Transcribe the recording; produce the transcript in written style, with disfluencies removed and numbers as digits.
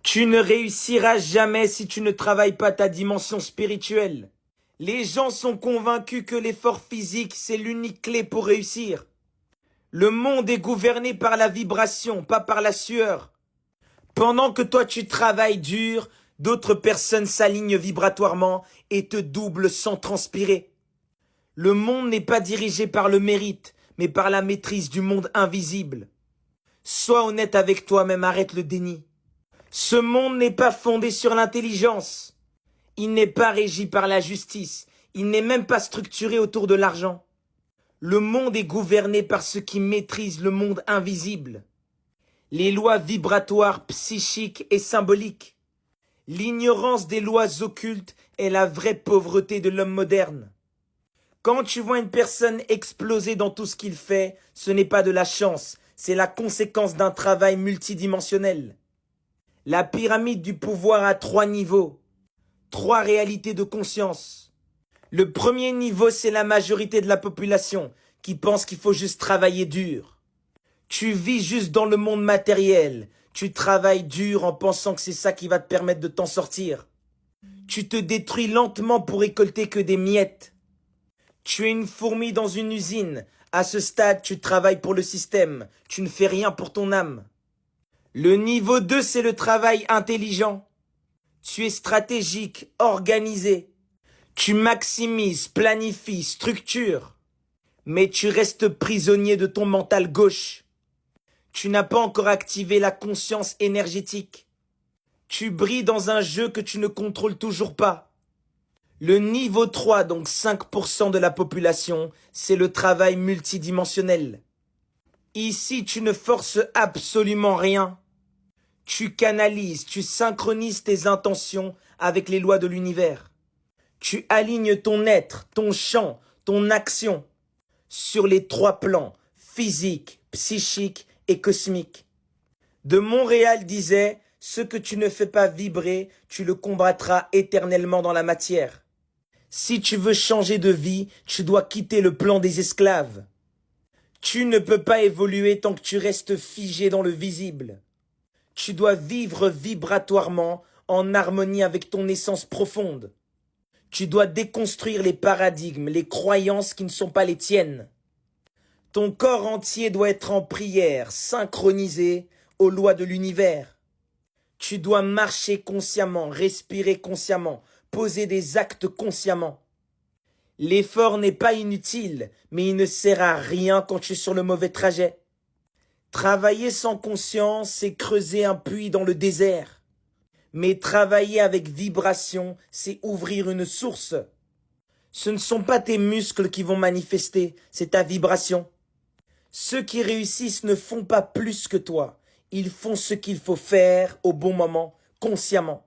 Tu ne réussiras jamais si tu ne travailles pas ta dimension spirituelle. Les gens sont convaincus que l'effort physique, c'est l'unique clé pour réussir. Le monde est gouverné par la vibration, pas par la sueur. Pendant que toi tu travailles dur, d'autres personnes s'alignent vibratoirement et te doublent sans transpirer. Le monde n'est pas dirigé par le mérite, mais par la maîtrise du monde invisible. Sois honnête avec toi-même, arrête le déni. Ce monde n'est pas fondé sur l'intelligence. Il n'est pas régi par la justice. Il n'est même pas structuré autour de l'argent. Le monde est gouverné par ceux qui maîtrisent le monde invisible. Les lois vibratoires, psychiques et symboliques. L'ignorance des lois occultes est la vraie pauvreté de l'homme moderne. Quand tu vois une personne exploser dans tout ce qu'il fait, ce n'est pas de la chance, c'est la conséquence d'un travail multidimensionnel. La pyramide du pouvoir a 3 niveaux, 3 réalités de conscience. Le premier niveau, c'est la majorité de la population qui pense qu'il faut juste travailler dur. Tu vis juste dans le monde matériel, tu travailles dur en pensant que c'est ça qui va te permettre de t'en sortir. Tu te détruis lentement pour récolter que des miettes. Tu es une fourmi dans une usine. À ce stade, tu travailles pour le système. Tu ne fais rien pour ton âme. Le niveau 2, c'est le travail intelligent. Tu es stratégique, organisé. Tu maximises, planifies, structures. Mais tu restes prisonnier de ton mental gauche. Tu n'as pas encore activé la conscience énergétique. Tu brilles dans un jeu que tu ne contrôles toujours pas. Le niveau 3, donc 5% de la population, c'est le travail multidimensionnel. Ici, tu ne forces absolument rien. Tu canalises, tu synchronises tes intentions avec les lois de l'univers. Tu alignes ton être, ton champ, ton action sur les 3 plans, physique, psychique et cosmique. De Montréal disait, ce que tu ne fais pas vibrer, tu le combattras éternellement dans la matière. Si tu veux changer de vie, tu dois quitter le plan des esclaves. Tu ne peux pas évoluer tant que tu restes figé dans le visible. Tu dois vivre vibratoirement en harmonie avec ton essence profonde. Tu dois déconstruire les paradigmes, les croyances qui ne sont pas les tiennes. Ton corps entier doit être en prière, synchronisé aux lois de l'univers. Tu dois marcher consciemment, respirer consciemment, poser des actes consciemment. L'effort n'est pas inutile, mais il ne sert à rien quand tu es sur le mauvais trajet. Travailler sans conscience, c'est creuser un puits dans le désert. Mais travailler avec vibration, c'est ouvrir une source. Ce ne sont pas tes muscles qui vont manifester, c'est ta vibration. Ceux qui réussissent ne font pas plus que toi. Ils font ce qu'il faut faire au bon moment, consciemment.